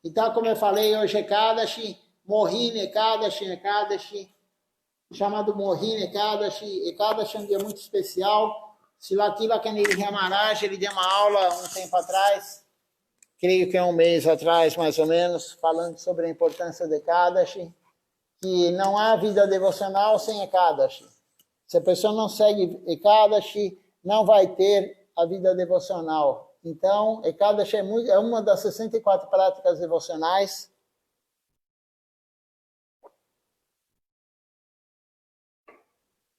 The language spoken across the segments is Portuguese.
Então, como eu falei, hoje é Ekadashi, Mohini Ekadashi, chamado Mohini Ekadashi. Ekadashi é um dia muito especial. Silatila Kaniri Maharaj, ele deu uma aula um tempo atrás, creio que é um mês atrás, mais ou menos, falando sobre a importância de Ekadashi, que não há vida devocional sem Ekadashi. Se a pessoa não segue Ekadashi, não vai ter a vida devocional. Então, Ekadashi é uma das 64 práticas devocionais.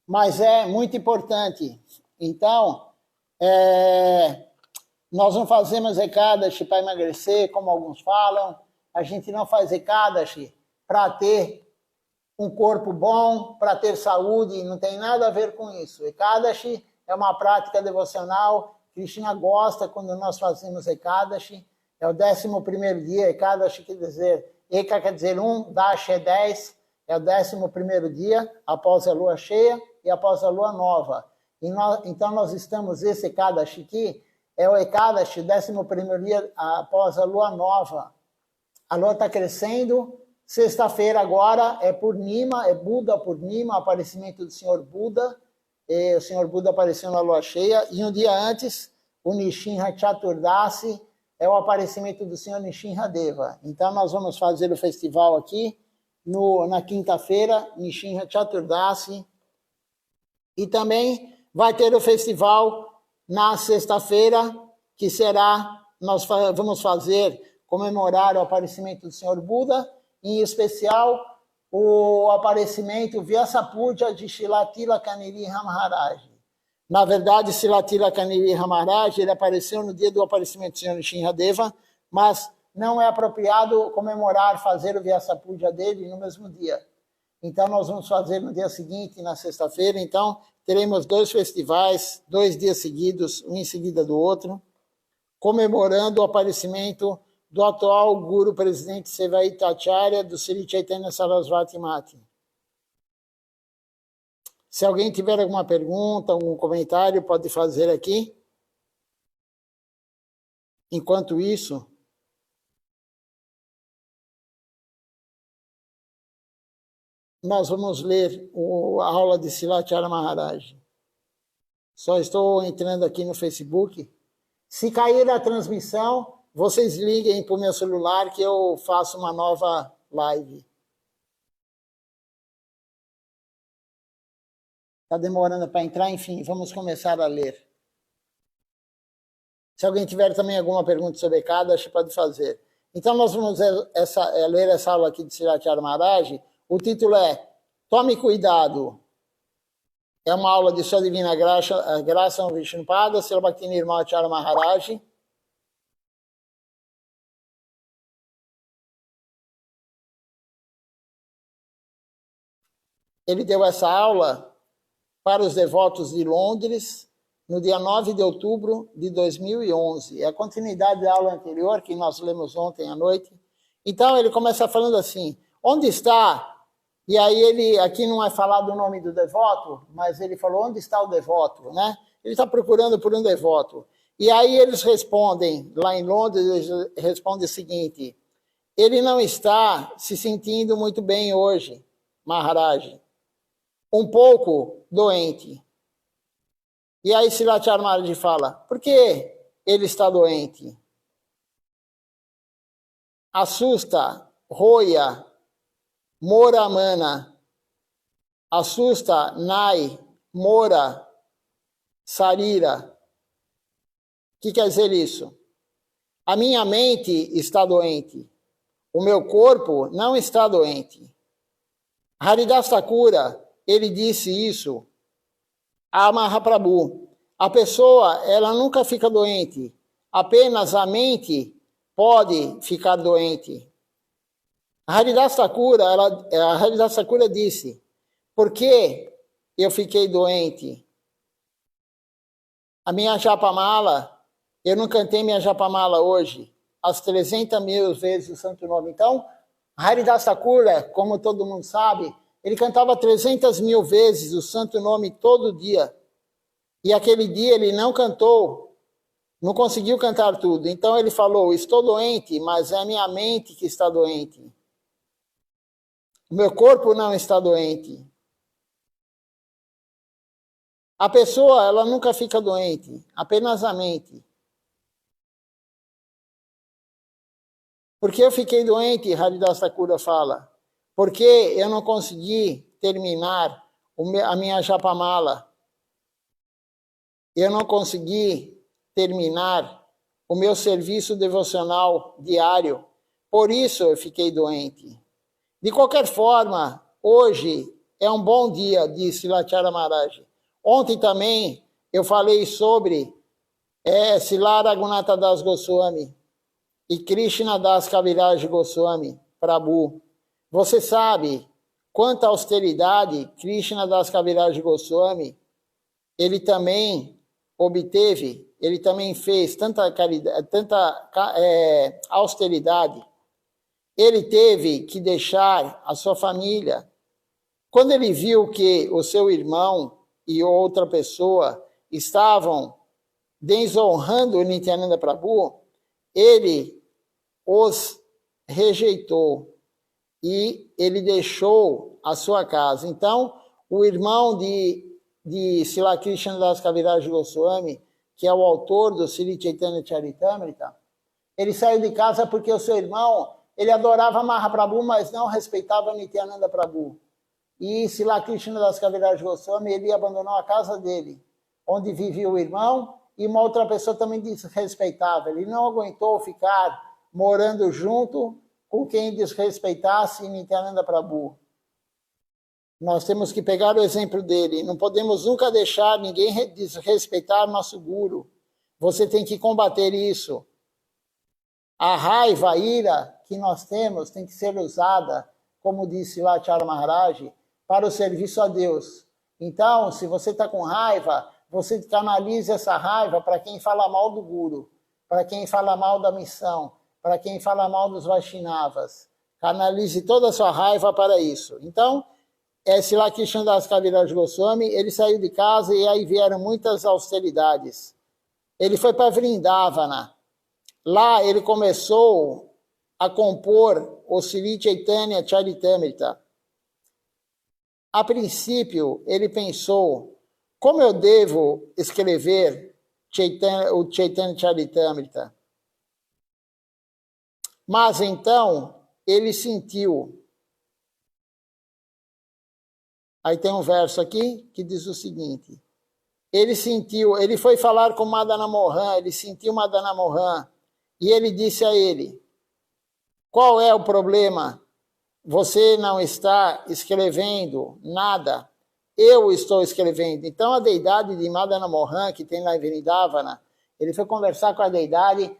Mas é muito importante. Então, nós não fazemos Ekadashi para emagrecer, como alguns falam. A gente não faz Ekadashi para ter um corpo bom, para ter saúde. Não tem nada a ver com isso. Ekadashi é uma prática devocional. Krishna gosta quando nós fazemos Ekadashi. É o 11º dia. Ekadashi quer dizer, Eka quer dizer 1, Dash é 10. É o 11º dia, após a lua cheia e após a lua nova. Então nós estamos, esse Ekadashi aqui, é o Ekadashi, 11º dia após a lua nova. A lua está crescendo. Sexta-feira agora é Purnima, é Buda Purnima, aparecimento do Senhor Buda. O Senhor Buda apareceu na lua cheia, e um dia antes, o Nishinra Chaturdasi, é o aparecimento do Senhor Nishinra Deva. Então nós vamos fazer o festival aqui, na quinta-feira, Nishinra Chaturdasi, e também vai ter o festival na sexta-feira, que será, nós vamos comemorar o aparecimento do Senhor Buda, em especial o aparecimento Vyasapuja de Shilatila Kaniri Maharaj. Na verdade, Shilatila Kaniri Maharaj, ele apareceu no dia do aparecimento do Senhor Nishinra Deva, mas não é apropriado fazer o Vyasapuja dele no mesmo dia. Então, nós vamos fazer no dia seguinte, na sexta-feira. Então, teremos 2 festivais, 2 dias seguidos, um em seguida do outro, comemorando o aparecimento do atual Guru Presidente Sevaita Acharya do Sri Chaitanya Sarasvati Mati. Se alguém tiver alguma pergunta, algum comentário, pode fazer aqui. Enquanto isso, nós vamos ler a aula de Silachara Maharaj. Só estou entrando aqui no Facebook. Se cair a transmissão, vocês liguem para o meu celular que eu faço uma nova live. Está demorando para entrar, enfim, vamos começar a ler. Se alguém tiver também alguma pergunta sobre Ekadashi, pode fazer. Então, nós vamos ler essa aula aqui de Silachara Maharaj. O título é Tome Cuidado. É uma aula de Sua Divina Graça ao Vishnupada, Sri Bhakti Nirmala Acharya Maharaj. Ele deu essa aula para os devotos de Londres no dia 9 de outubro de 2011. É a continuidade da aula anterior que nós lemos ontem à noite. Então, ele começa falando assim, onde está? E aí, ele aqui não é falado o nome do devoto, mas ele falou, onde está o devoto? Né? Ele está procurando por um devoto. E aí, eles respondem, lá em Londres, eles respondem o seguinte, ele não está se sentindo muito bem hoje, Maharaj. Um pouco doente. E aí Silachara Maharaj fala, por que ele está doente? Assusta, roia, mora mana. Assusta, nai, mora, sarira. O que quer dizer isso? A minha mente está doente. O meu corpo não está doente. Haridas Thakura, ele disse isso a Mahaprabhu. A pessoa, ela nunca fica doente. Apenas a mente pode ficar doente. Haridas Thakura, a Haridas Thakura disse, por que eu fiquei doente? A minha japamala, eu não cantei minha japamala hoje, as 300.000 vezes o santo nome. Então, Haridas Thakura, como todo mundo sabe, ele cantava 300.000 vezes o santo nome todo dia. E aquele dia ele não cantou Não conseguiu cantar tudo. Então ele falou, estou doente, mas é a minha mente que está doente. O meu corpo não está doente. A pessoa, ela nunca fica doente, apenas a mente. Por que eu fiquei doente, Haridas Thakura fala? Porque eu não consegui terminar a minha japamala. Eu não consegui terminar o meu serviço devocional diário. Por isso eu fiquei doente. De qualquer forma, hoje é um bom dia, disse Lachara Maharaj. Ontem também eu falei sobre Srila Raghunatha Das Goswami e Krishna Das Kaviraj Goswami Prabhu. Você sabe quanta austeridade Krishna Das Kaviraj Goswami ele também obteve, ele também fez tanta caridade, tanta austeridade. Ele teve que deixar a sua família. Quando ele viu que o seu irmão e outra pessoa estavam desonrando o Nityananda Prabhu, ele os rejeitou e ele deixou a sua casa. Então, o irmão de Srila Krishna Das Kaviraj Goswami, que é o autor do Sri Chaitanya Charitamrita, ele saiu de casa porque o seu irmão, ele adorava Mahaprabhu, mas não respeitava Nityananda Prabhu. E Srila Krishna Das Kaviraj Goswami, ele abandonou a casa dele, onde vivia o irmão, e uma outra pessoa também desrespeitava. Ele não aguentou ficar morando junto com quem desrespeitasse Nityananda Prabhu. Nós temos que pegar o exemplo dele. Não podemos nunca deixar ninguém desrespeitar nosso guru. Você tem que combater isso. A raiva, a ira que nós temos tem que ser usada, como disse Lachara Maharaj, para o serviço a Deus. Então, se você está com raiva, você canalize essa raiva para quem fala mal do guru, para quem fala mal da missão, para quem fala mal dos Vaishnavas. Canalize toda a sua raiva para isso. Então, Srila Krishna Das Kaviraj Goswami, ele saiu de casa e aí vieram muitas austeridades. Ele foi para Vrindavana. Lá ele começou a compor o Sri Chaitanya Charitamrita. A princípio, ele pensou, como eu devo escrever o Chaitanya Charitamrita? Mas então, ele sentiu. Aí tem um verso aqui que diz o seguinte, ele foi falar com Madana Mohan, ele sentiu Madana Mohan, e ele disse a ele, qual é o problema? Você não está escrevendo nada, eu estou escrevendo. Então a deidade de Madana Mohan, que tem lá em Vrindavana, ele foi conversar com a deidade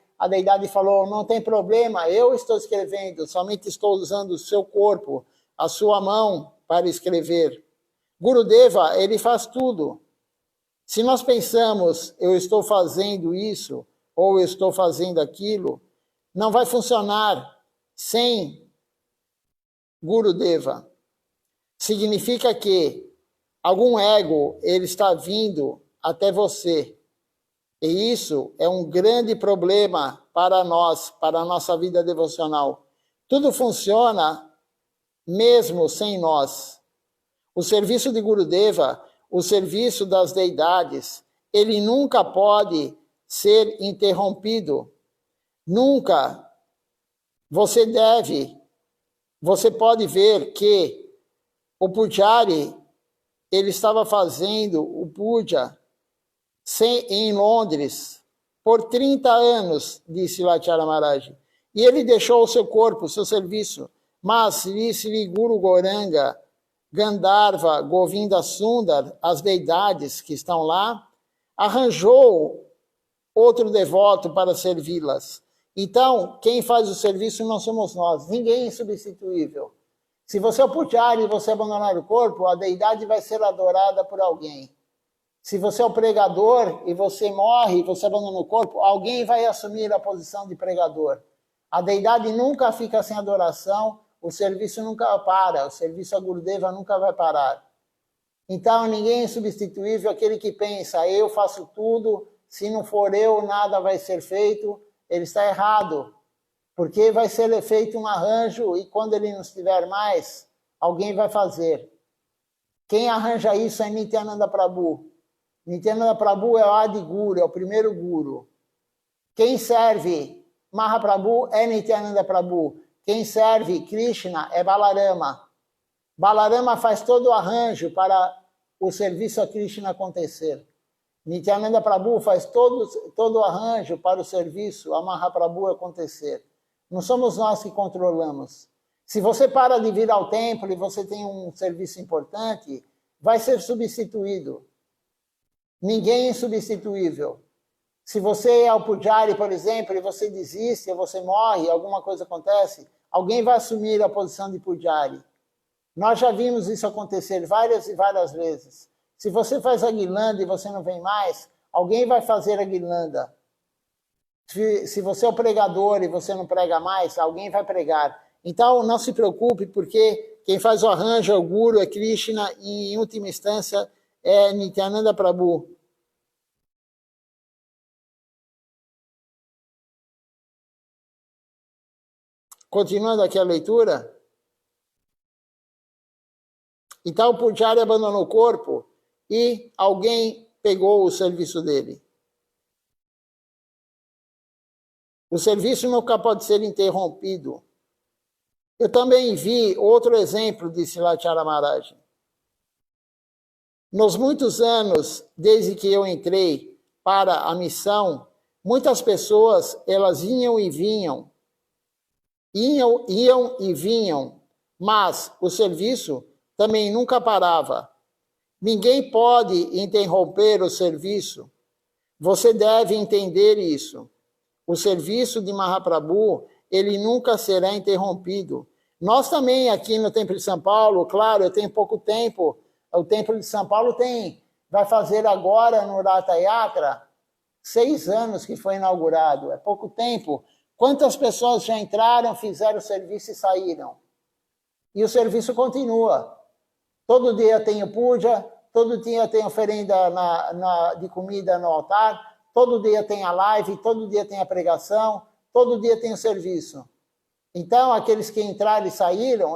falou, não tem problema, eu estou escrevendo, somente estou usando o seu corpo, a sua mão para escrever. Gurudeva, ele faz tudo. Se nós pensamos, eu estou fazendo isso, ou eu estou fazendo aquilo, não vai funcionar sem Gurudeva. Significa que algum ego, ele está vindo até você. E isso é um grande problema para nós, para a nossa vida devocional. Tudo funciona mesmo sem nós. O serviço de Gurudeva, o serviço das deidades, ele nunca pode ser interrompido. Nunca. Você pode ver que o Pujari, ele estava fazendo o puja em Londres por 30 anos, disse Lachara Maharaj. E ele deixou o seu corpo, o seu serviço. Mas Sri Guru Goranga, Gandharva, Govinda Sundar, as deidades que estão lá, arranjou outro devoto para servi-las. Então, quem faz o serviço não somos nós, ninguém é insubstituível. Se você é o Pujari e você abandonar o corpo, a deidade vai ser adorada por alguém. Se você é o pregador e você morre e você abandona o corpo, alguém vai assumir a posição de pregador. A deidade nunca fica sem adoração, o serviço nunca para, o serviço a Gurudeva nunca vai parar. Então, ninguém é substituível, aquele que pensa, eu faço tudo se não for eu, nada vai ser feito, ele está errado. Porque vai ser feito um arranjo e quando ele não estiver mais, alguém vai fazer. Quem arranja isso é Nityananda Prabhu. Nityananda Prabhu é o Adi Guru, é o primeiro Guru. Quem serve Mahaprabhu é Nityananda Prabhu. Quem serve Krishna é Balarama. Balarama faz todo o arranjo para o serviço a Krishna acontecer. Nityananda Prabhu faz todo o arranjo para o serviço a Mahaprabhu acontecer. Não somos nós que controlamos. Se você para de vir ao templo e você tem um serviço importante, vai ser substituído. Ninguém é insubstituível. Se você é o pujari, por exemplo, e você desiste, você morre, alguma coisa acontece, alguém vai assumir a posição de pujari. Nós já vimos isso acontecer várias e várias vezes. Se você faz a guirlanda e você não vem mais, alguém vai fazer a guirlanda. Se você é o pregador e você não prega mais, alguém vai pregar. Então, não se preocupe, porque quem faz o arranjo é o Guru, é Krishna, e em última instância é Nityananda Prabhu. Continuando aqui a leitura. Então, o pujari abandonou o corpo e alguém pegou o serviço dele. O serviço nunca pode ser interrompido. Eu também vi outro exemplo, disse Lachara Maharaj. Nos muitos anos, desde que eu entrei para a missão, muitas pessoas, elas iam e vinham, mas o serviço também nunca parava. Ninguém pode interromper o serviço. Você deve entender isso. O serviço de Mahaprabhu, ele nunca será interrompido. Nós também aqui no Templo de São Paulo, claro, eu tenho pouco tempo, o Templo de São Paulo vai fazer agora no Ratha Yatra 6 anos que foi inaugurado, é pouco tempo. Quantas pessoas já entraram, fizeram o serviço e saíram? E o serviço continua. Todo dia tem puja, todo dia tem oferenda de comida no altar, todo dia tem a live, todo dia tem a pregação, todo dia tem o serviço. Então, aqueles que entraram e saíram,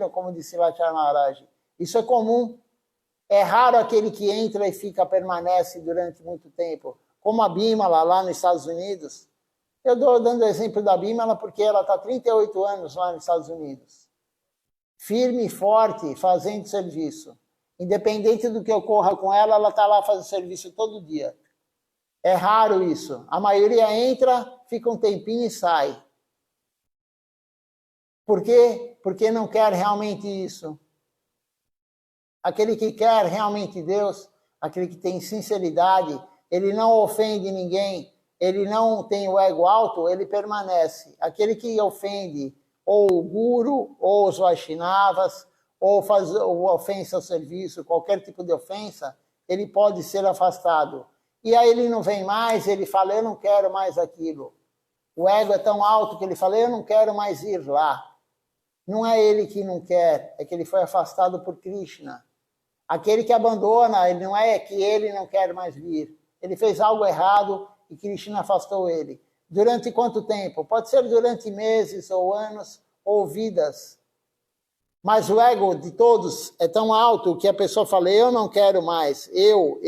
como disse Lachara Maharaj. Isso é comum. É raro aquele que entra e permanece durante muito tempo, como a Bimala lá nos Estados Unidos. Eu estou dando o exemplo da Bimala porque ela está 38 anos lá nos Estados Unidos. Firme e forte, fazendo serviço. Independente do que ocorra com ela, ela está lá fazendo serviço todo dia. É raro isso. A maioria entra, fica um tempinho e sai. Por quê? Porque não quer realmente isso. Aquele que quer realmente Deus, aquele que tem sinceridade, ele não ofende ninguém, ele não tem o ego alto, ele permanece. Aquele que ofende ou o Guru, ou os Vaishnavas, ou faz ofensa ao serviço, qualquer tipo de ofensa, ele pode ser afastado. E aí ele não vem mais, ele fala, eu não quero mais aquilo. O ego é tão alto que ele fala, eu não quero mais ir lá. Não é ele que não quer, é que ele foi afastado por Krishna. Aquele que abandona, ele não é que ele não quer mais vir. Ele fez algo errado e Krishna afastou ele. Durante quanto tempo? Pode ser durante meses, ou anos, ou vidas. Mas o ego de todos é tão alto que a pessoa fala, eu não quero mais, eu.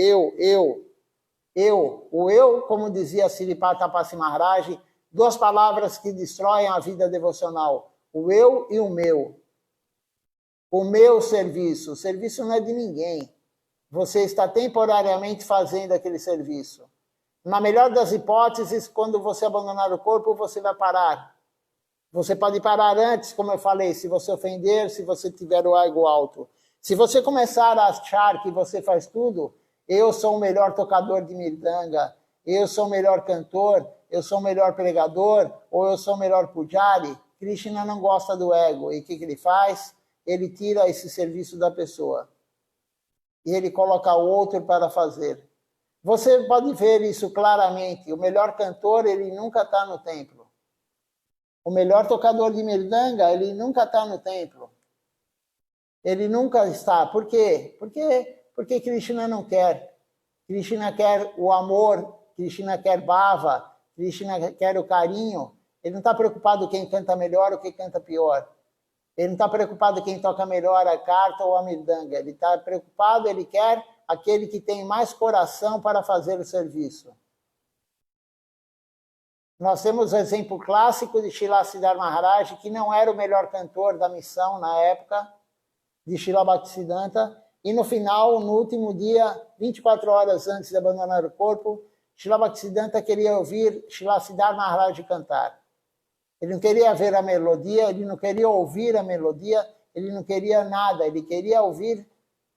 O eu, como dizia Sripata Pasi Maharaj, 2 palavras que destroem a vida devocional. O eu e o meu. O meu serviço. O serviço não é de ninguém. Você está temporariamente fazendo aquele serviço. Na melhor das hipóteses, quando você abandonar o corpo, você vai parar. Você pode parar antes, como eu falei, se você ofender, se você tiver o ego alto. Se você começar a achar que você faz tudo, eu sou o melhor tocador de mirdanga, eu sou o melhor cantor, eu sou o melhor pregador, ou eu sou o melhor pujari, Krishna não gosta do ego. E o que ele faz? Ele tira esse serviço da pessoa. E ele coloca o outro para fazer. Você pode ver isso claramente. O melhor cantor, ele nunca está no templo. O melhor tocador de mirdanga, ele nunca está no templo. Ele nunca está. Por quê? Porque Krishna não quer. Krishna quer o amor, Krishna quer bhava, Krishna quer o carinho. Ele não está preocupado quem canta melhor ou quem canta pior. Ele não está preocupado quem toca melhor a carta ou a mirdanga. Ele está preocupado, ele quer aquele que tem mais coração para fazer o serviço. Nós temos o exemplo clássico de Srila Siddhar Maharaj, que não era o melhor cantor da missão na época de Srila Bhaktisiddhanta, e no final, no último dia, 24 horas antes de abandonar o corpo, Srila Bhaktisiddhanta queria ouvir Srila Siddhar Maharaj cantar. Ele não queria ver a melodia, ele não queria ouvir a melodia, ele não queria nada, ele queria ouvir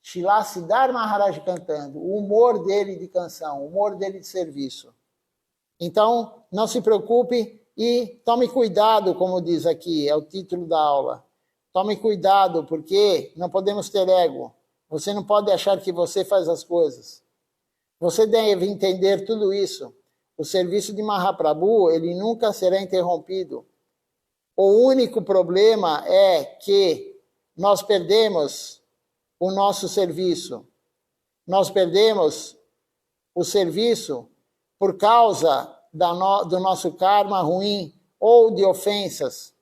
Srila Siddhar Maharaj cantando, o humor dele de canção, o humor dele de serviço. Então, não se preocupe e tome cuidado, como diz aqui, é o título da aula. Tome cuidado, porque não podemos ter ego. Você não pode achar que você faz as coisas. Você deve entender tudo isso. O serviço de Mahaprabhu, ele nunca será interrompido. O único problema é que nós perdemos o nosso serviço. Nós perdemos o serviço por causa do nosso karma ruim ou de ofensas.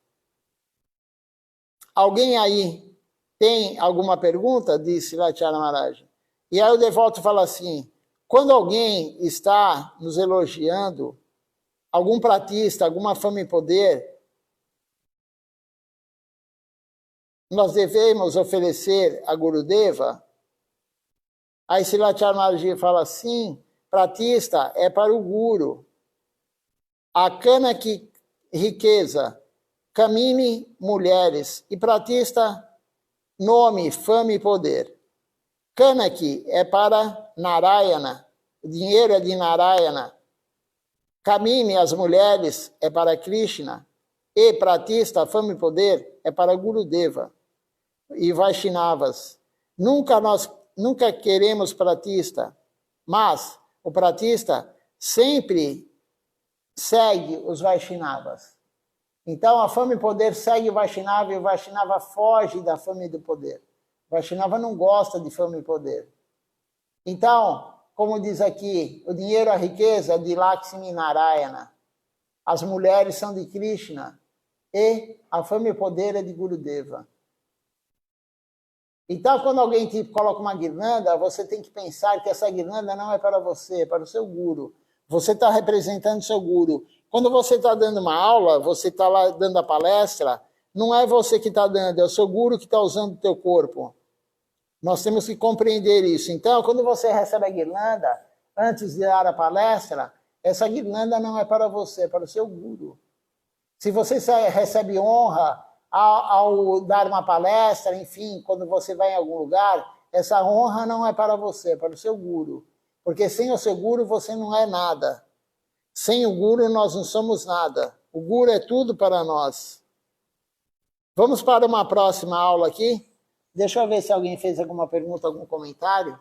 Alguém aí tem alguma pergunta? Disse Lachara Maharaj. E aí o devoto fala assim, quando alguém está nos elogiando, algum pratista, alguma fama e poder, nós devemos oferecer a Gurudeva? Aí Silachar Maharaj fala assim, pratista é para o Guru. A cana que riqueza, camine mulheres, e pratista, nome, fama e poder. Kanaki é para Narayana, o dinheiro é de Narayana. Camine as mulheres é para Krishna, e pratista, fama e poder é para Gurudeva e Vaishnavas. Nunca queremos pratista, mas o pratista sempre segue os Vaishnavas. Então, a fama e poder segue o Vaishnava e o Vaishnava foge da fama e do poder. O Vaishnava não gosta de fama e poder. Então, como diz aqui, o dinheiro, a riqueza é de Lakshmi Narayana. As mulheres são de Krishna e a fama e o poder é de Gurudeva. Então, quando alguém te coloca uma guirlanda, você tem que pensar que essa guirlanda não é para você, é para o seu guru. Você está representando o seu guru. Quando você está dando uma aula, você está lá dando a palestra, não é você que está dando, é o seu guru que está usando o teu corpo. Nós temos que compreender isso. Então, quando você recebe a guirlanda, antes de dar a palestra, essa guirlanda não é para você, é para o seu guru. Se você recebe honra ao dar uma palestra, enfim, quando você vai em algum lugar, essa honra não é para você, é para o seu guru. Porque sem o seu guru você não é nada. Sem o guru nós não somos nada. O guru é tudo para nós. Vamos para uma próxima aula aqui. Deixa eu ver se alguém fez alguma pergunta, algum comentário.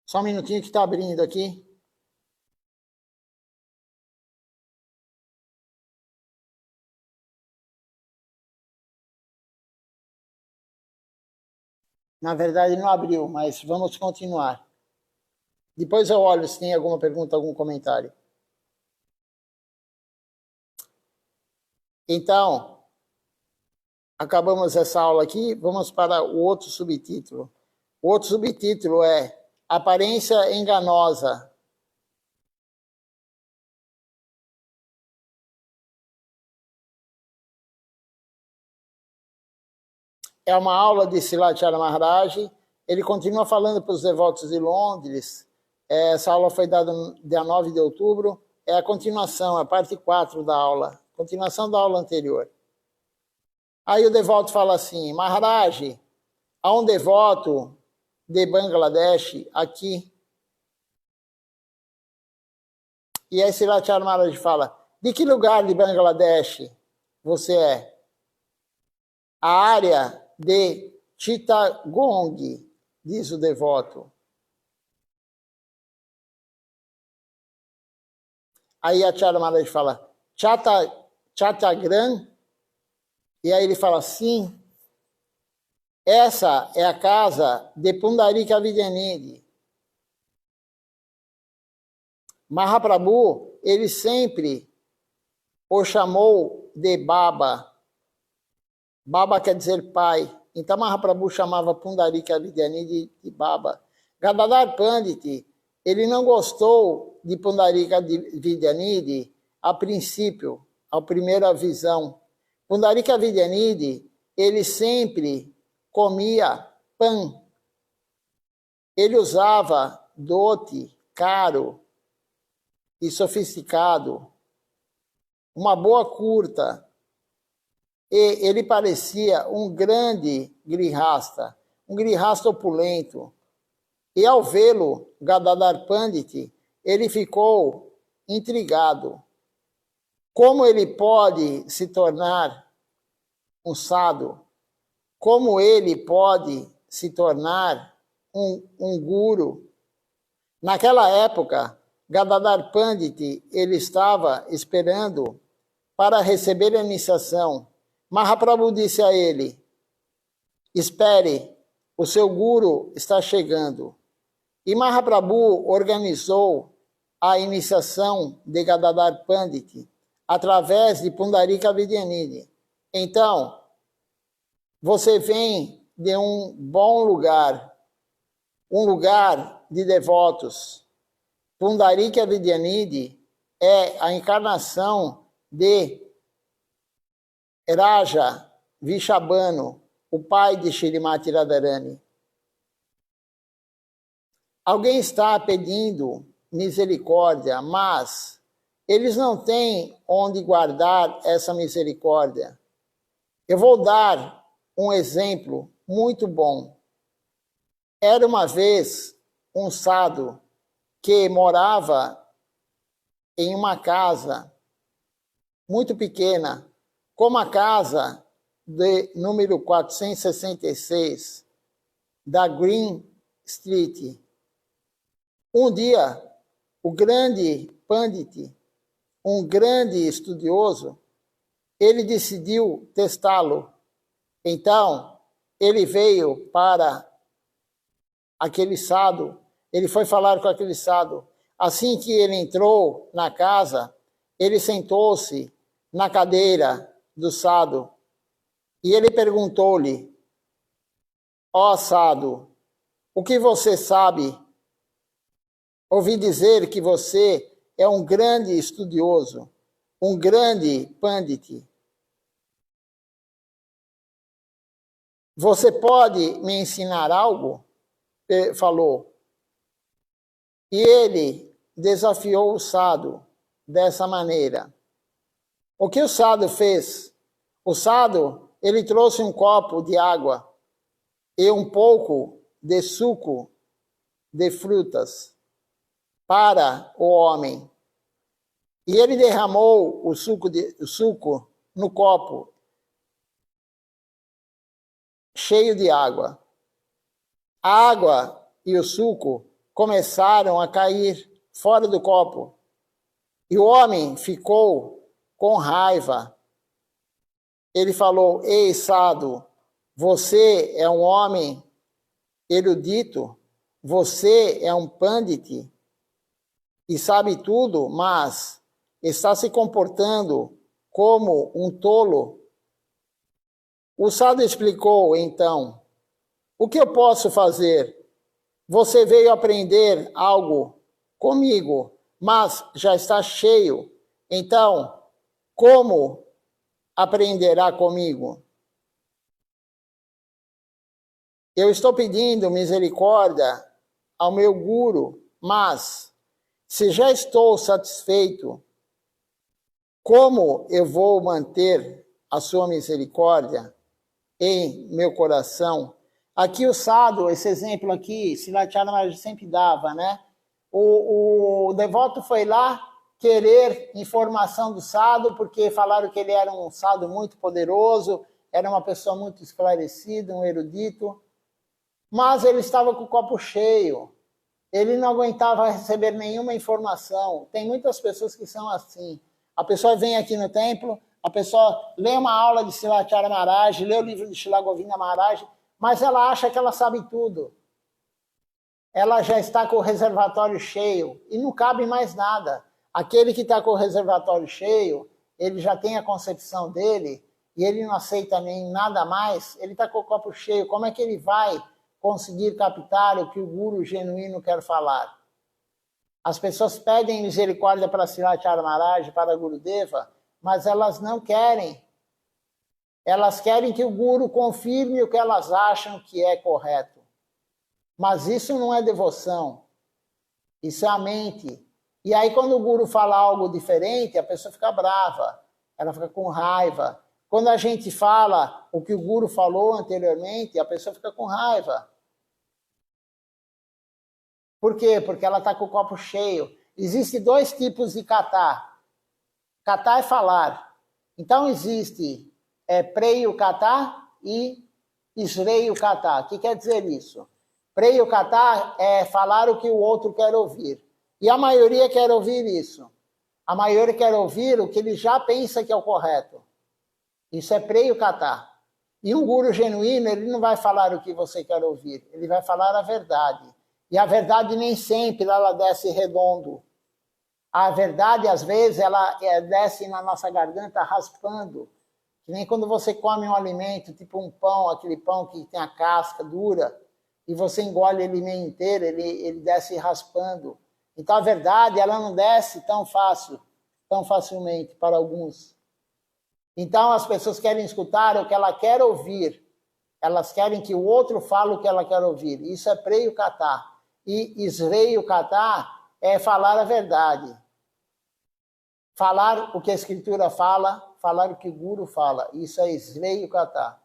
Só um minutinho que está abrindo aqui. Na verdade, não abriu, mas vamos continuar. Depois eu olho se tem alguma pergunta, algum comentário. Então, acabamos essa aula aqui, vamos para o outro subtítulo. O outro subtítulo é Aparência Enganosa. É uma aula de Silachara Maharaj. Ele continua falando para os devotos de Londres. Essa aula foi dada dia 9 de outubro. É a continuação, a parte 4 da aula. Continuação da aula anterior. Aí o devoto fala assim, Maharaj, há um devoto de Bangladesh aqui. E aí Silachara Maharaj fala, De que lugar de Bangladesh você é? A área de Chittagong, diz o devoto. Aí a Chara Maharaj fala, Chatagran, e aí ele fala, sim, essa é a casa de Pundarika Vidyanidhi. Mahaprabhu, ele sempre o chamou de Baba. Baba quer dizer pai. Então Mahaprabhu chamava Pundarika Vidyanidhi de Baba. Gadadhar Pandit, ele não gostou de Pundarika Vidyanidhi a princípio, a primeira visão. Pundarika Vidyanidhi, ele sempre comia pão. Ele usava dote caro e sofisticado, uma boa curta. E ele parecia um grande grihasta, um grihasta opulento. E ao vê-lo, Gadadhar Pandit, ele ficou intrigado. Como ele pode se tornar um sadhu? Como ele pode se tornar um guru? Naquela época, Gadadhar Pandit, ele estava esperando para receber a iniciação. Mahaprabhu disse a ele, espere, o seu guru está chegando. E Mahaprabhu organizou a iniciação de Gadadhar Pandit através de Pundarika Vidyanidhi. Então, você vem de um bom lugar, um lugar de devotos. Pundarika Vidyanidhi é a encarnação de Raja Vishabhanu, o pai de Shrimati Radharani. Alguém está pedindo misericórdia, mas eles não têm onde guardar essa misericórdia. Eu vou dar um exemplo muito bom. Era uma vez um sadhu que morava em uma casa muito pequena, como a casa de número 466 da Green Street. Um dia, o grande Pandit, um grande estudioso, ele decidiu testá-lo. Então, ele veio para aquele sadhu, ele foi falar com aquele sadhu. Assim que ele entrou na casa, ele sentou-se na cadeira do sadhu e ele perguntou-lhe, ó sadhu, o que você sabe? Ouvi dizer que você é um grande estudioso, um grande pandit. Você pode me ensinar algo? Falou. E ele desafiou o sadhu dessa maneira. O que o sadhu fez? O sadhu, ele trouxe um copo de água e um pouco de suco de frutas para o homem. E ele derramou o suco no copo cheio de água. A água e o suco começaram a cair fora do copo. E o homem ficou com raiva. Ele falou, ei, sadhu, você é um homem erudito, você é um pandit e sabe tudo, mas está se comportando como um tolo. O sadhu explicou, então, o que eu posso fazer? Você veio aprender algo comigo, mas já está cheio. Então, como aprenderá comigo? Eu estou pedindo misericórdia ao meu guru, mas se já estou satisfeito, como eu vou manter a sua misericórdia em meu coração? Aqui o sadhu, esse exemplo aqui, Srila Chaitanya Maharaj sempre dava, né? O devoto foi lá querer informação do Sado, porque falaram que ele era um Sado muito poderoso, era uma pessoa muito esclarecida, um erudito, mas ele estava com o copo cheio, ele não aguentava receber nenhuma informação. Tem muitas pessoas que são assim. A pessoa vem aqui no templo, a pessoa lê uma aula de Silachara Maharaj, lê o livro de Shila Govinda Maharaj, mas ela acha que ela sabe tudo. Ela já está com o reservatório cheio e não cabe mais nada. Aquele que está com o reservatório cheio, ele já tem a concepção dele e ele não aceita nem nada mais, ele está com o copo cheio. Como é que ele vai conseguir captar o que o guru genuíno quer falar? As pessoas pedem misericórdia para Silachara Maharaj, para Gurudeva, mas elas não querem. Elas querem que o guru confirme o que elas acham que é correto. Mas isso não é devoção. Isso é a mente. E aí quando o guru fala algo diferente, a pessoa fica brava. Ela fica com raiva. Quando a gente fala o que o guru falou anteriormente, a pessoa fica com raiva. Por quê? Porque ela está com o copo cheio. Existem dois tipos de kata. Kata é falar. Então existe preio kata e isreio kata. O que quer dizer isso? Preio kata é falar o que o outro quer ouvir. E a maioria quer ouvir isso. A maioria quer ouvir o que ele já pensa que é o correto. Isso é preio kata. E um guru genuíno, ele não vai falar o que você quer ouvir. Ele vai falar a verdade. E a verdade nem sempre ela desce redondo. A verdade, às vezes, ela desce na nossa garganta raspando. Que nem quando você come um alimento, tipo um pão, aquele pão que tem a casca dura, e você engole ele meio inteiro, ele desce raspando. Então a verdade, ela não desce tão facilmente para alguns. Então as pessoas querem escutar o que ela quer ouvir. Elas querem que o outro fale o que ela quer ouvir. Isso é preio kata. E isreio kata é falar a verdade. Falar o que a escritura fala, falar o que o guru fala. Isso é isreio kata.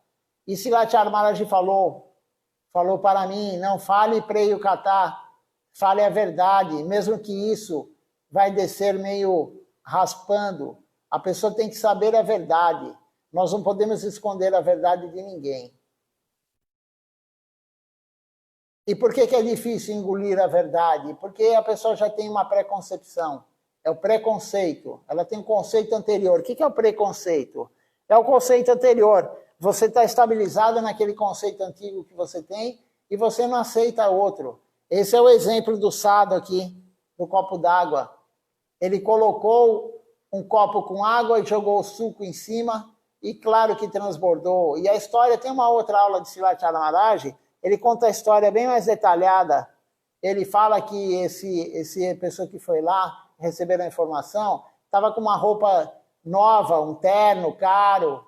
E Silachara Maharaj falou para mim, não fale preio kata, fale a verdade, mesmo que isso vai descer meio raspando. A pessoa tem que saber a verdade. Nós não podemos esconder a verdade de ninguém. E por que é difícil engolir a verdade? Porque a pessoa já tem uma preconcepção. É o preconceito. Ela tem um conceito anterior. O que é o preconceito? É o conceito anterior. Você está estabilizado naquele conceito antigo que você tem e você não aceita outro. Esse é o exemplo do Sado aqui, do copo d'água. Ele colocou um copo com água e jogou o suco em cima e claro que transbordou. E a história, tem uma outra aula de Silachara Maharaj, ele conta a história bem mais detalhada. Ele fala que esse pessoa que foi lá, receber a informação, estava com uma roupa nova, um terno caro,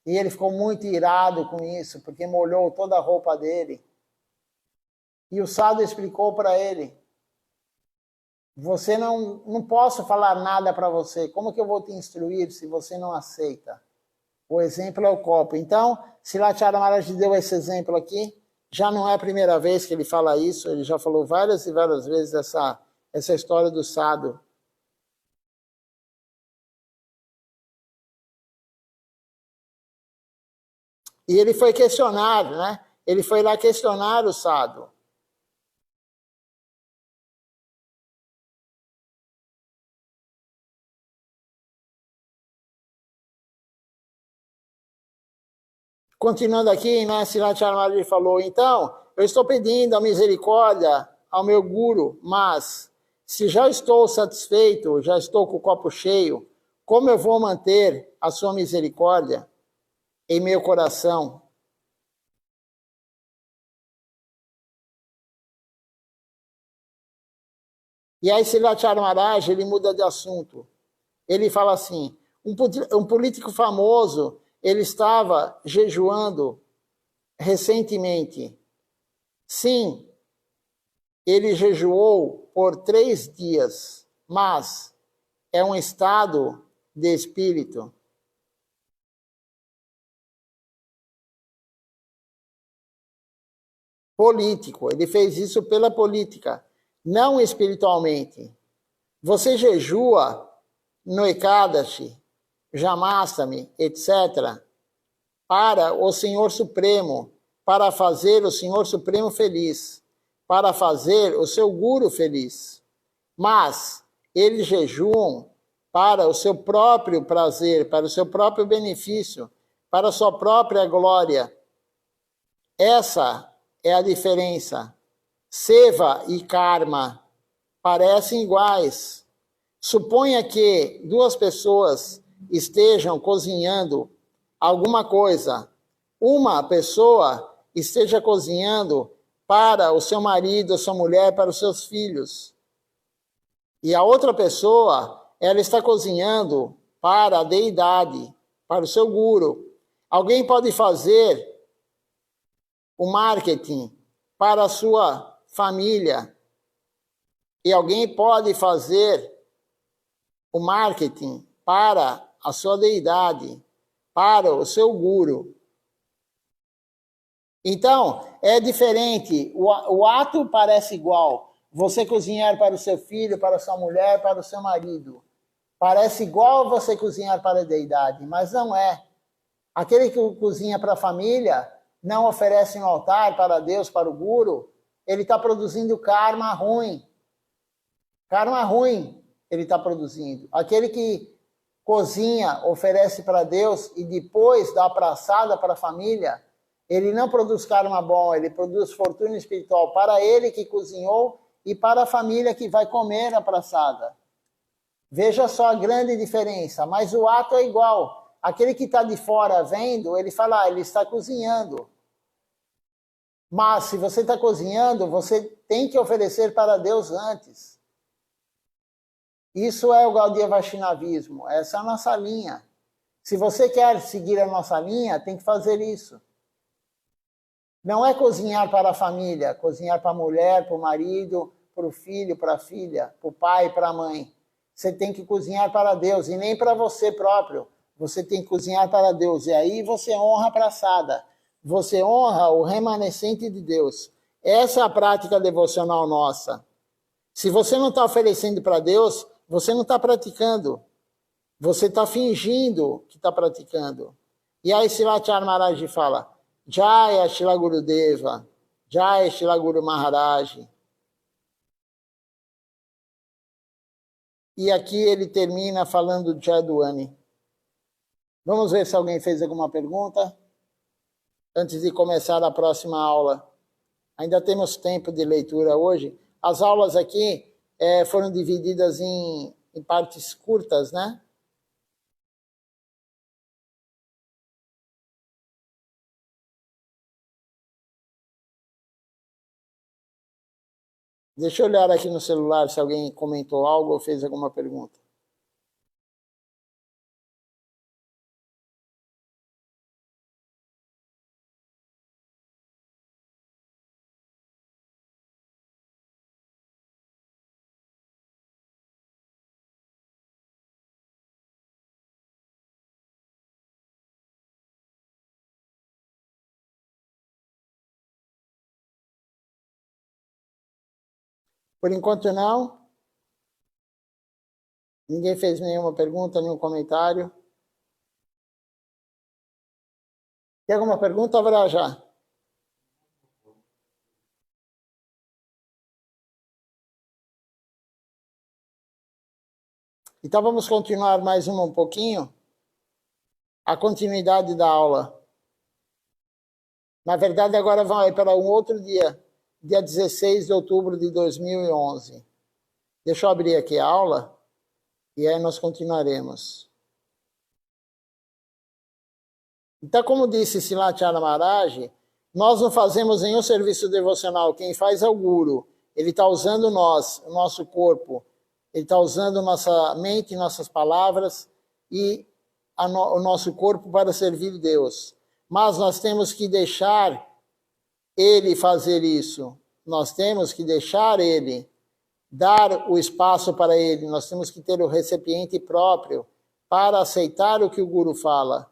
e ele ficou muito irado com isso, porque molhou toda a roupa dele. E o Sado explicou para ele, você não posso falar nada para você, como que eu vou te instruir se você não aceita? O exemplo é o copo. Então, Silachara Maharaj deu esse exemplo aqui, já não é a primeira vez que ele fala isso, ele já falou várias e várias vezes essa história do Sado. E ele foi questionado, né? Ele foi lá questionar o Sado. Continuando aqui, né, Silachara Maharaj falou, então, eu estou pedindo a misericórdia ao meu guru, mas se já estou satisfeito, já estou com o copo cheio, como eu vou manter a sua misericórdia em meu coração? E aí Silachara Maharaj, ele muda de assunto. Ele fala assim, um político famoso, ele estava jejuando recentemente. Sim, ele jejuou por 3 dias, mas é um estado de espírito. Político, ele fez isso pela política, não espiritualmente. Você jejua no Ekadashi, Jamastami, etc., para o Senhor Supremo, para fazer o Senhor Supremo feliz, para fazer o seu Guru feliz. Mas eles jejuam para o seu próprio prazer, para o seu próprio benefício, para a sua própria glória. Essa é a diferença. Seva e karma parecem iguais. Suponha que duas pessoas estejam cozinhando alguma coisa. Uma pessoa esteja cozinhando para o seu marido, a sua mulher, para os seus filhos. E a outra pessoa, ela está cozinhando para a deidade, para o seu guru. Alguém pode fazer o marketing para a sua família. E alguém pode fazer o marketing para a sua deidade, para o seu guru. Então, é diferente. O ato parece igual. Você cozinhar para o seu filho, para a sua mulher, para o seu marido. Parece igual você cozinhar para a deidade, mas não é. Aquele que cozinha para a família, não oferece no altar para Deus, para o guru, ele está produzindo karma ruim. Karma ruim ele está produzindo. Aquele que cozinha, oferece para Deus e depois dá a praçada para a família, ele não produz karma bom, ele produz fortuna espiritual para ele que cozinhou e para a família que vai comer a praçada. Veja só a grande diferença, mas o ato é igual. Aquele que está de fora vendo, ele fala, ele está cozinhando. Mas se você está cozinhando, você tem que oferecer para Deus antes. Isso é o Gaudiya Vaishnavismo, essa é a nossa linha. Se você quer seguir a nossa linha, tem que fazer isso. Não é cozinhar para a família, cozinhar para a mulher, para o marido, para o filho, para a filha, para o pai, para a mãe. Você tem que cozinhar para Deus, e nem para você próprio. Você tem que cozinhar para Deus, e aí você honra a praçada. Você honra o remanescente de Deus. Essa é a prática devocional nossa. Se você não está oferecendo para Deus, você não está praticando. Você está fingindo que está praticando. E aí Srila Maharaj fala, Jaya Shila Gurudeva, Jaya Shila Guru Maharaj. E aqui ele termina falando de Jadwani. Vamos ver se alguém fez alguma pergunta antes de começar a próxima aula. Ainda temos tempo de leitura hoje. As aulas aqui foram divididas em partes curtas, né? Deixa eu olhar aqui no celular se alguém comentou algo ou fez alguma pergunta. Por enquanto não. Ninguém fez nenhuma pergunta, nenhum comentário. Tem alguma pergunta, Vraja? Então vamos continuar mais um pouquinho. A continuidade da aula. Na verdade, agora vai para um outro dia. Dia 16 de outubro de 2011. Deixa eu abrir aqui a aula e aí nós continuaremos. Então, como disse Srila Maharaj, nós não fazemos nenhum serviço devocional. Quem faz é o Guru. Ele está usando nós, o nosso corpo. Ele está usando nossa mente, nossas palavras e o nosso corpo para servir Deus. Mas nós temos que deixar ele fazer isso. Nós temos que deixar ele, dar o espaço para ele. Nós temos que ter o recipiente próprio para aceitar o que o Guru fala.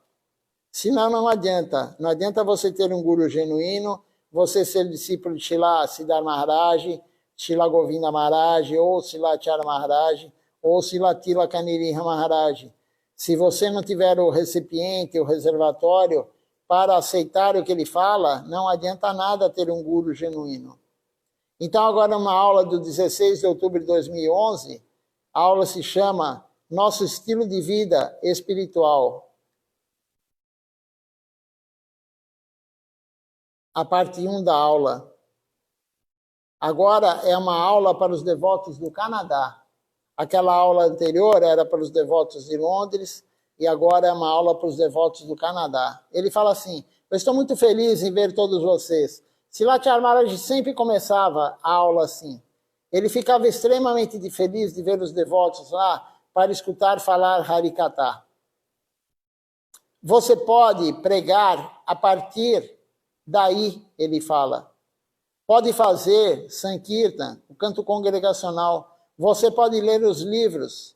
Senão não adianta. Não adianta você ter um Guru genuíno, você ser discípulo de Srila Siddhar Maharaj, Srila Govinda Maharaj ou Srila Acharya Maharaj. ou Silatila Kaniriha Maharaj, se você não tiver o recipiente, o reservatório, para aceitar o que ele fala, não adianta nada ter um guru genuíno. Então, agora uma aula do 16 de outubro de 2011, a aula se chama Nosso Estilo de Vida Espiritual. A parte 1 da aula. Agora é uma aula para os devotos do Canadá. Aquela aula anterior era para os devotos de Londres, e agora é uma aula para os devotos do Canadá. Ele fala assim: eu estou muito feliz em ver todos vocês. Silatya Maharaj sempre começava a aula assim. Ele ficava extremamente feliz de ver os devotos lá para escutar falar Harikatha. Você pode pregar a partir daí, ele fala. Pode fazer Sankirtan, o canto congregacional. Você pode ler os livros.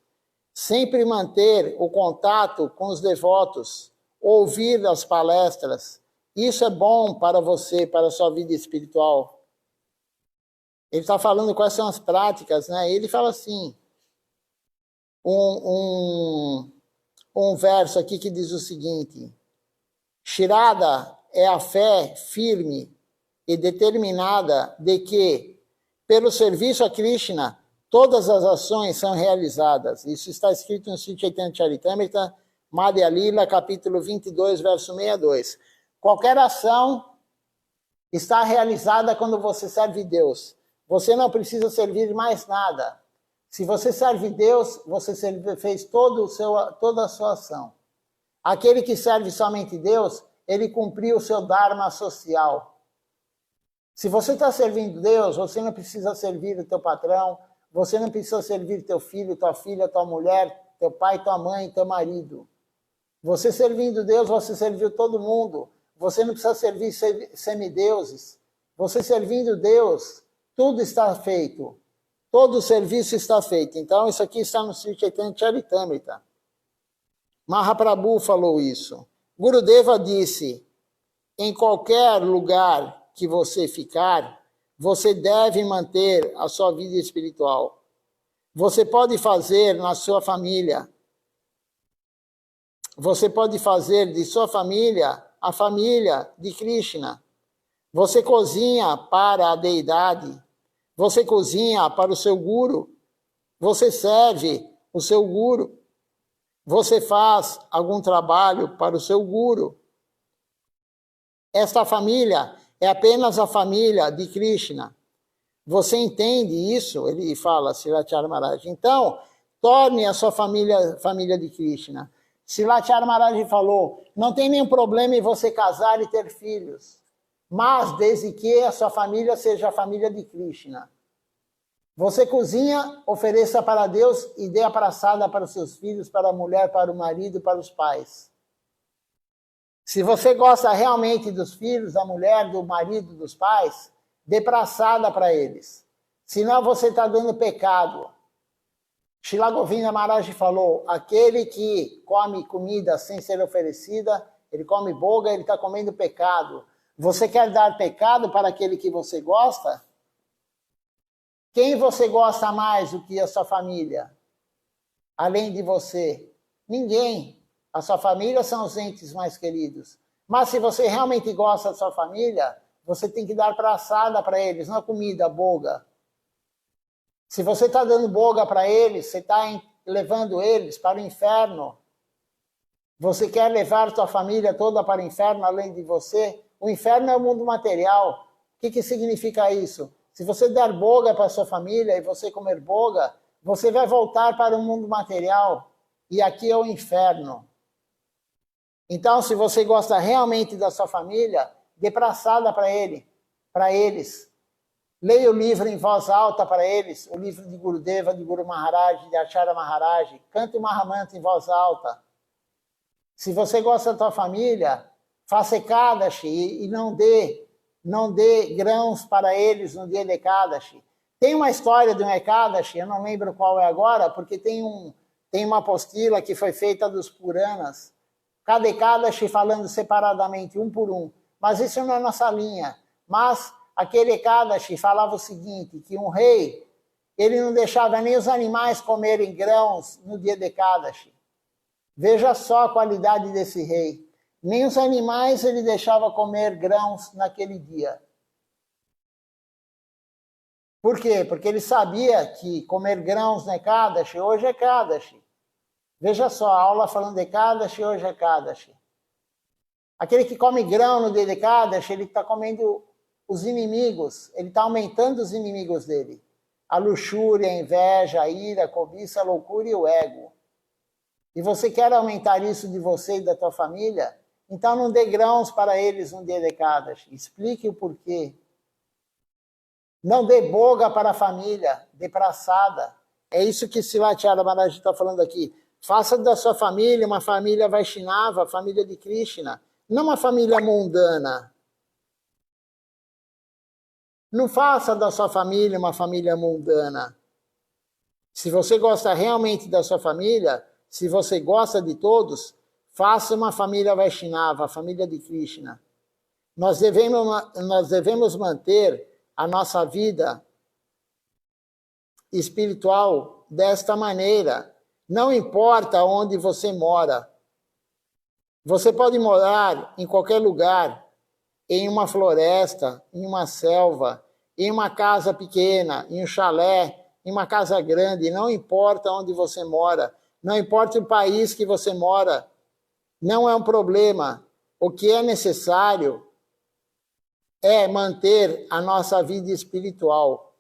Sempre manter o contato com os devotos, ouvir as palestras. Isso é bom para você, para a sua vida espiritual. Ele está falando quais são as práticas, né? Ele fala assim, um verso aqui que diz o seguinte: Shirada é a fé firme e determinada de que, pelo serviço a Krishna, todas as ações são realizadas. Isso está escrito no Sri Chaitanya Charitamrita, Madhya Lila, capítulo 22, verso 62. Qualquer ação está realizada quando você serve Deus. Você não precisa servir mais nada. Se você serve Deus, você fez toda a sua ação. Aquele que serve somente Deus, ele cumpriu o seu dharma social. Se você está servindo Deus, você não precisa servir o teu patrão, você não precisa servir teu filho, tua filha, tua mulher, teu pai, tua mãe, teu marido. Você servindo Deus, você serviu todo mundo. Você não precisa servir semideuses. Você servindo Deus, tudo está feito. Todo o serviço está feito. Então, isso aqui está no Sri Chaitanya Charitamrita. Mahaprabhu falou isso. Gurudeva disse: em qualquer lugar que você ficar, você deve manter a sua vida espiritual. Você pode fazer na sua família. Você pode fazer de sua família a família de Krishna. Você cozinha para a deidade. Você cozinha para o seu guru. Você serve o seu guru. Você faz algum trabalho para o seu guru. Esta família é apenas a família de Krishna. Você entende isso? Ele fala, Silatya Maharaj. Então, torne a sua família de Krishna. Silatya Maharaj falou, não tem nenhum problema em você casar e ter filhos, mas desde que a sua família seja a família de Krishna. Você cozinha, ofereça para Deus e dê a praçada para os seus filhos, para a mulher, para o marido, para os pais. Se você gosta realmente dos filhos, da mulher, do marido, dos pais, dê praçada para eles. Senão você está dando pecado. Srila Govinda Maharaj falou, aquele que come comida sem ser oferecida, ele come boga, ele está comendo pecado. Você quer dar pecado para aquele que você gosta? Quem você gosta mais do que a sua família? Além de você? Ninguém. A sua família são os entes mais queridos. Mas se você realmente gosta da sua família, você tem que dar praçada para eles, não comida, boga. Se você está dando boga para eles, você está levando eles para o inferno. Você quer levar sua família toda para o inferno além de você? O inferno é o mundo material. O que significa isso? Se você der boga para sua família e você comer boga, você vai voltar para o mundo material. E aqui é o inferno. Então, se você gosta realmente da sua família, dê praçada para eles. Leia o livro em voz alta para eles, o livro de Gurudeva, de Guru Maharaj, de Acharya Maharaj. Cante o Mahamantra em voz alta. Se você gosta da sua família, faça Ekadashi e não dê grãos para eles no dia de Ekadashi. Tem uma história de um Ekadashi, eu não lembro qual é agora, porque tem uma apostila que foi feita dos Puranas. Cada Ekadashi falando separadamente, um por um. Mas isso não é nossa linha. Mas aquele Ekadashi falava o seguinte, que um rei, ele não deixava nem os animais comerem grãos no dia de Ekadashi. Veja só a qualidade desse rei. Nem os animais ele deixava comer grãos naquele dia. Por quê? Porque ele sabia que comer grãos no Ekadashi, hoje é Ekadashi. Veja só, a aula falando de Ekadashi, hoje é Ekadashi. Aquele que come grão no dia de Ekadashi, ele está comendo os inimigos, ele está aumentando os inimigos dele. A luxúria, a inveja, a ira, a cobiça, a loucura e o ego. E você quer aumentar isso de você e da tua família? Então não dê grãos para eles no dia de Ekadashi. Explique o porquê. Não dê boga para a família, dê praçada. É isso que Silachara Maharaj está falando aqui. Faça da sua família uma família Vaishnava, família de Krishna, não uma família mundana. Não faça da sua família uma família mundana. Se você gosta realmente da sua família, se você gosta de todos, faça uma família Vaishnava, a família de Krishna. Nós devemos manter a nossa vida espiritual desta maneira. Não importa onde você mora. Você pode morar em qualquer lugar, em uma floresta, em uma selva, em uma casa pequena, em um chalé, em uma casa grande, não importa onde você mora, não importa o país que você mora, não é um problema. O que é necessário é manter a nossa vida espiritual.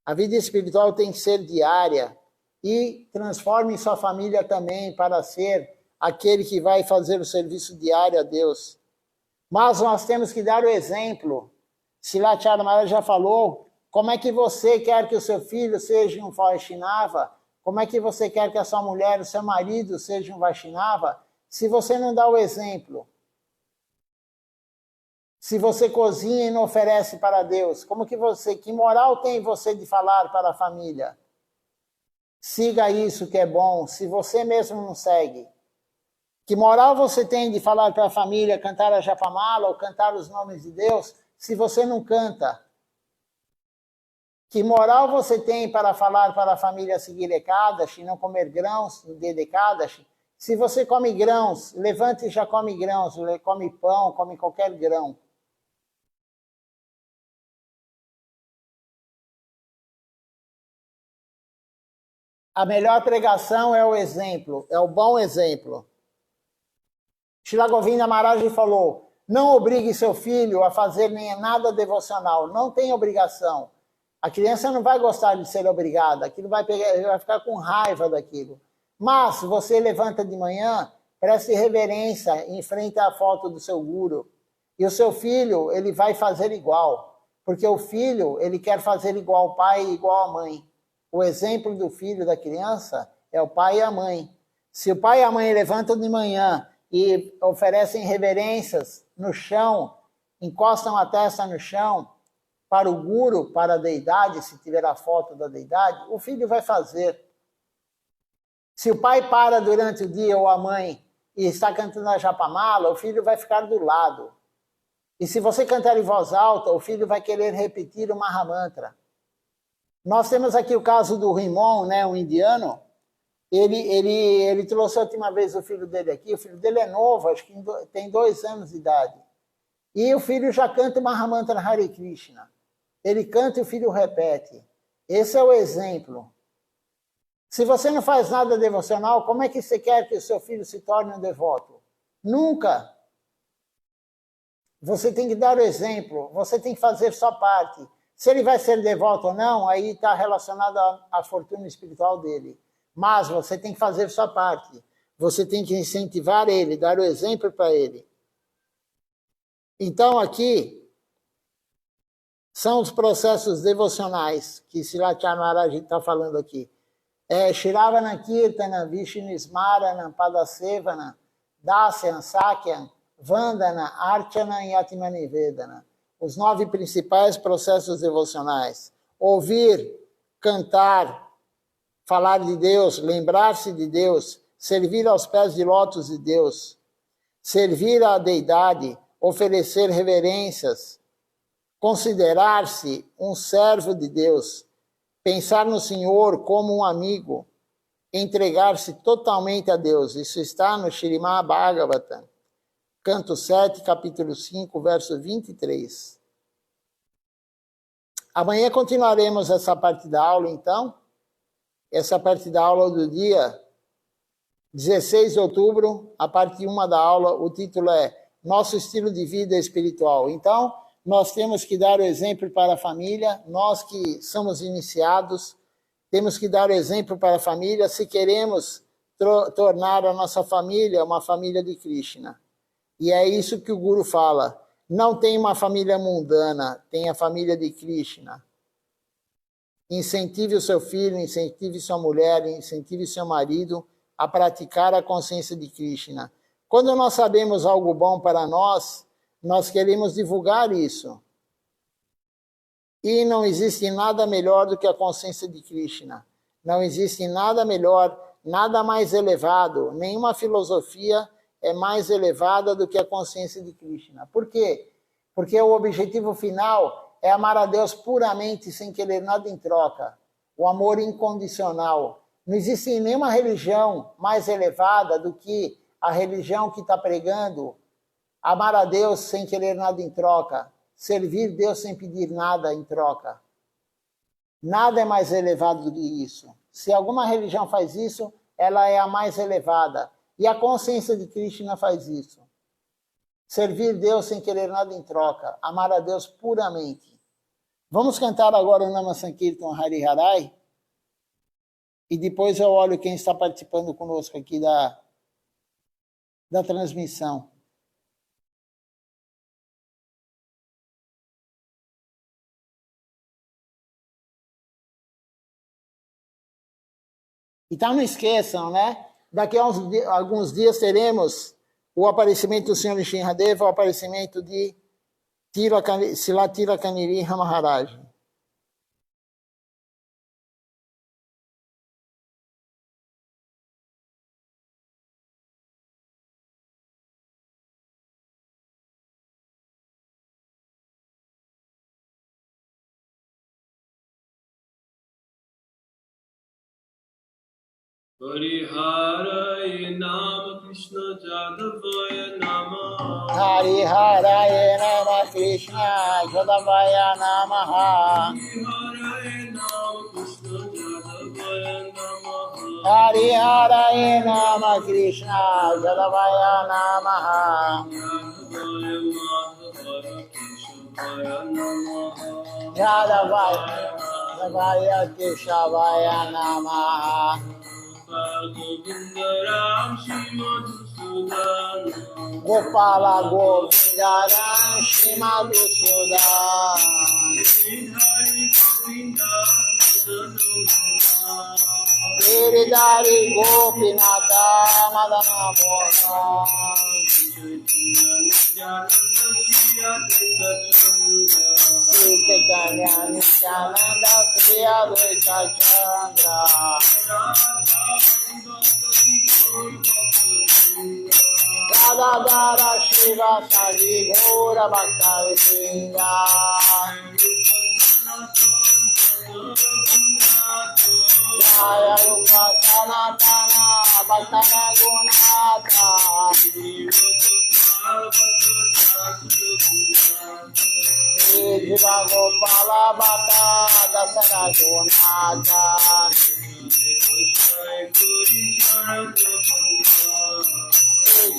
A vida espiritual tem que ser diária e transforme sua família também para ser aquele que vai fazer o serviço diário a Deus. Mas nós temos que dar o exemplo. Silachara Maharaj já falou, como é que você quer que o seu filho seja um Vaishnava? Como é que você quer que a sua mulher, o seu marido seja um Vaishnava? Se você não dá o exemplo. Se você cozinha e não oferece para Deus, que moral tem você de falar para a família? Siga isso que é bom, se você mesmo não segue. Que moral você tem de falar para a família, cantar a Japamala ou cantar os nomes de Deus, se você não canta? Que moral você tem para falar para a família seguir Ekadashi, não comer grãos no dia de Ekadashi? Se você come grãos, levante e já come grãos, come pão, come qualquer grão. A melhor pregação é o exemplo, é o bom exemplo. Shila Govinda Maharaj falou, não obrigue seu filho a fazer nem nada devocional, não tem obrigação. A criança não vai gostar de ser obrigada, aquilo ele vai ficar com raiva daquilo. Mas você levanta de manhã, preste reverência em frente à foto do seu guru. E o seu filho, ele vai fazer igual. Porque o filho, ele quer fazer igual ao pai e igual à mãe. O exemplo do filho, da criança, é o pai e a mãe. Se o pai e a mãe levantam de manhã e oferecem reverências no chão, encostam a testa no chão, para o guru, para a deidade, se tiver a foto da deidade, o filho vai fazer. Se o pai para durante o dia ou a mãe e está cantando a Japamala, o filho vai ficar do lado. E se você cantar em voz alta, o filho vai querer repetir o Mahamantra. Nós temos aqui o caso do Rimon, né, um indiano. Ele trouxe a última vez o filho dele aqui. O filho dele é novo, acho que tem 2 anos de idade. E o filho já canta o Mahamantra Hare Krishna. Ele canta e o filho repete. Esse é o exemplo. Se você não faz nada devocional, como é que você quer que o seu filho se torne um devoto? Nunca. Você tem que dar o exemplo, você tem que fazer sua parte. Se ele vai ser devoto ou não, aí está relacionado à fortuna espiritual dele. Mas você tem que fazer sua parte. Você tem que incentivar ele, dar o exemplo para ele. Então, aqui, são os processos devocionais que Silachara Maharaj está falando aqui. Shravana Kirtana, Vishnu Smarana, Padasevana, Dasyan, Sakyan, Vandana, Archana e Atmanivedana. Os 9 principais processos devocionais. Ouvir, cantar, falar de Deus, lembrar-se de Deus, servir aos pés de lótus de Deus, servir à deidade, oferecer reverências, considerar-se um servo de Deus, pensar no Senhor como um amigo, entregar-se totalmente a Deus. Isso está no Śrīmad Bhagavatam, canto 7, capítulo 5, verso 23. Amanhã continuaremos essa parte da aula, então. Essa parte da aula do dia 16 de outubro, a parte 1 da aula, o título é Nosso Estilo de Vida Espiritual. Então, nós temos que dar o exemplo para a família, nós que somos iniciados, temos que dar o exemplo para a família se queremos tornar a nossa família uma família de Krishna. E é isso que o Guru fala. Não tem uma família mundana, tem a família de Krishna. Incentive o seu filho, incentive sua mulher, incentive seu marido a praticar a consciência de Krishna. Quando nós sabemos algo bom para nós, nós queremos divulgar isso. E não existe nada melhor do que a consciência de Krishna. Não existe nada melhor, nada mais elevado, nenhuma filosofia é mais elevada do que a consciência de Krishna. Por quê? Porque o objetivo final é amar a Deus puramente, sem querer nada em troca. O amor incondicional. Não existe nenhuma religião mais elevada do que a religião que está pregando amar a Deus sem querer nada em troca. Servir Deus sem pedir nada em troca. Nada é mais elevado do que isso. Se alguma religião faz isso, ela é a mais elevada. E a consciência de Krishna faz isso. Servir Deus sem querer nada em troca. Amar a Deus puramente. Vamos cantar agora o Nama Sankirtan Hari Harai. E depois eu olho quem está participando conosco aqui da transmissão. Então não esqueçam, né? Daqui a alguns dias teremos o aparecimento do Senhor Nrsimhadeva, o aparecimento de Srila Tilakaniriha Maharaj. Hariharaya Nama Krishna Jadavaya Namaha. Hariharaya Nama Krishna Jadavaya Namaha. Hariharaya Nama Krishna Jadavaya Namaha. Hariharaya Nama Krishna Jadavaya Namaha. Jadavaya Keshavaya Namaha. Govinda Ram Shri Madhusudan. Gopala Govinda Ram Shri Madhusudan. Hari Govinda Madhusudan. Giridhari Gopinatha Madana Mohan. Sri Chaitanya Nityananda Sri Advaita Chandra. Radha Shiva Sari Gaura Bhakta Vrinda. Jaya Rupa Sanatana Bhakta Raghunatha. Jiva Gopala Bhakta Dasa Raghunatha.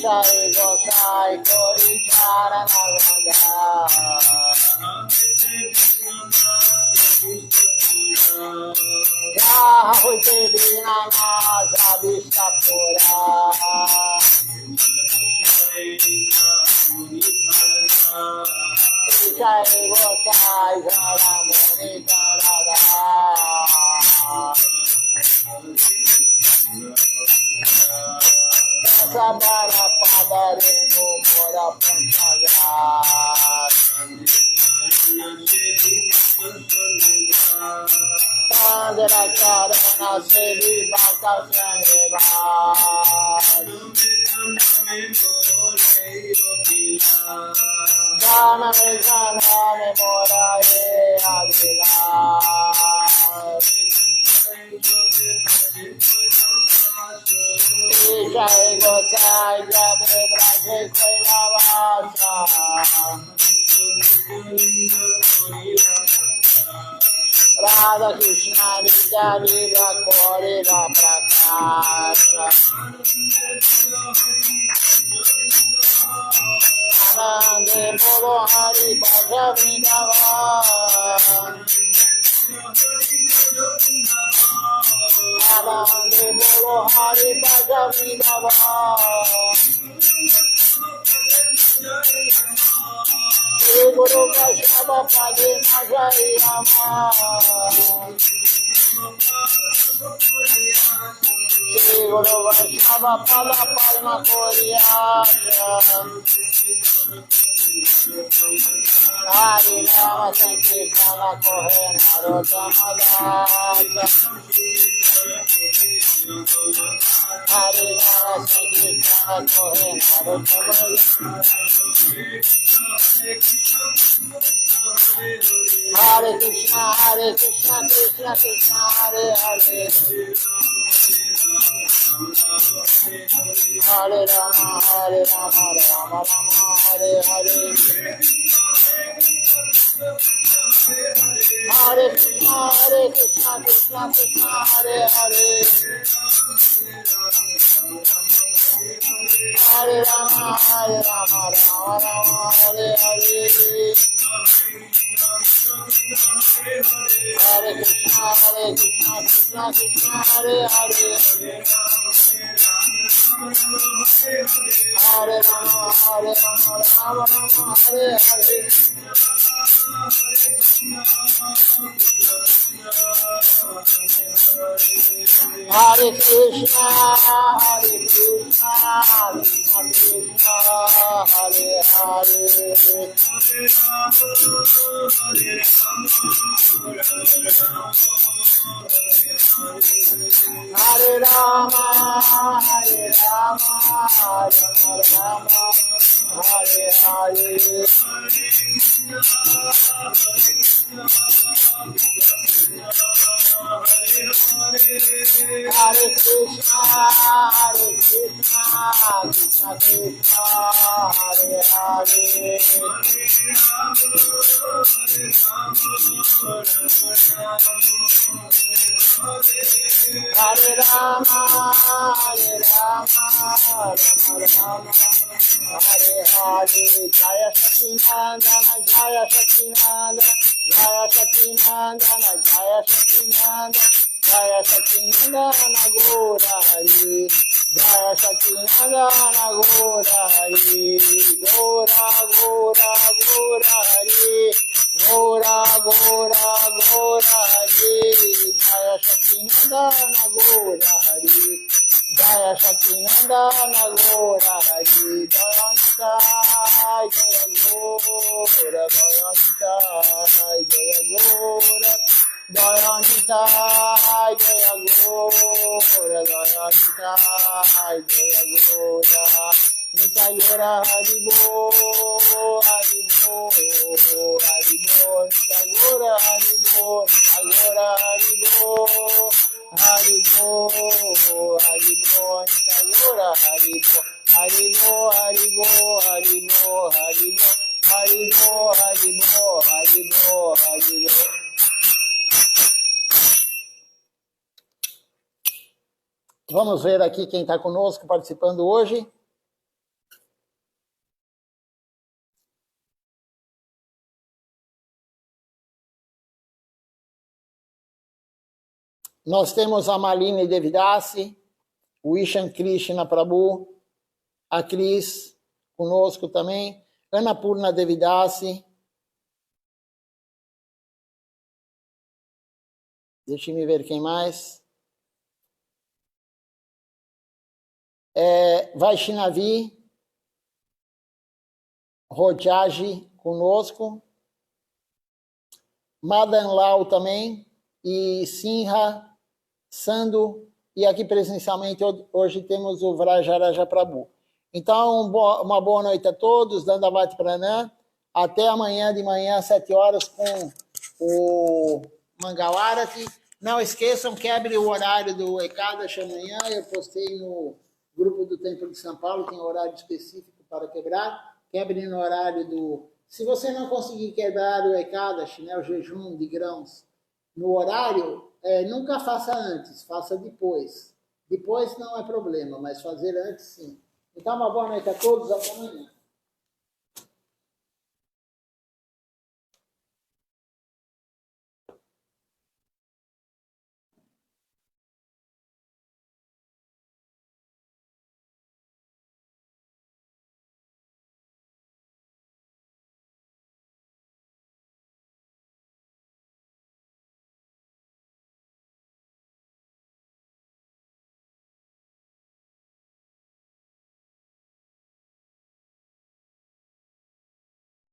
Jai Gosai Gori Charanaganda. Jai Vinana Javistapura. Jai Gosai Jaramuni Tarada. Sabara Padare no Mora Panchagra. Padra Karana Sevi Bhakta Saneva. Jana me Mora He Adila. Jai Gosai Jabe Braje Kailavasa Radha Krishna Nitya Lila Korila Prakasha Anande Bolo Hari Bhaja Vrindavan Anande Bolo Hari Bhaja Vrindavan Shri Guru Vaishnava Pade Majai Rama Shri Guru Vaishnava Pada Palma Koriyasha Hari Rama Sankirtana Kohe Narottama Dasa Hari Rama Sankirtana Kohe Narottama Dasa Hare Krishna, Krishna Krishna, Hare Hare. Hare Rama, Rama Rama, Hare Hare. Hare Krishna, Krishna Krishna, Hare Hare. Hare Rama, Rama Rama, Hare Hare. Hare Krishna, Krishna Krishna, Hare Hare. Hare Rama, Rama Rama, Hare Hare. Hare Krishna, Krishna Krishna, Hare Hare. Hare Rama, Rama Rama, Hare Hare. Hare Krishna, Krishna Krishna, Hare Hare. Hare Rama, Rama Rama, Hare Hare. Jaya Satinandana, Jaya Satinandana, Jaya Satinandana, Jaya Satinandana, Jaya Satinandana, Gora Hari. Jaya Satinandana, Gora Hari. Gora Gora Gora Hari. Gora Gora Gora Hari. Jaya Satinandana, Gora Hari. Jaya Satinandana, Gora Hari. Jayanta Jaya Gora, Jayanta Jaya Gora, Jayanta Jaya Gora, Jayanta Jaya Gora. Nitya Gora Haribo, Haribo, Haribo. Nitya Gora Haribo, Nitya Gora Haribo, Haribo, Haribo. Nitya Gora Haribo, Haribo, Haribo, Haribo, Haribo, Haribo, Haribo, Haribo, Haribo. Vamos ver aqui quem está conosco participando hoje. Nós temos a Malini Devidasi, o Ishan Krishna Prabhu, a Cris conosco também, Annapurna Devidasi. Deixa eu ver quem mais. Vaishnavi, Rojaji conosco, Madan Lal também, e Sinha, Sandu, e aqui presencialmente hoje temos o Vrajaraja Prabhu. Então, uma boa noite a todos, Dandavat Pranam, até amanhã de manhã, às 7 horas, com o Mangalarati, Não esqueçam, quebre o horário do Ekadash amanhã. Eu postei no grupo do Templo de São Paulo, tem horário específico para quebrar. Quebre no horário do... Se você não conseguir quebrar o Ekadash, né, o jejum de grãos, no horário, nunca faça antes, faça depois. Depois não é problema, mas fazer antes sim. Então, uma boa noite a todos, até amanhã.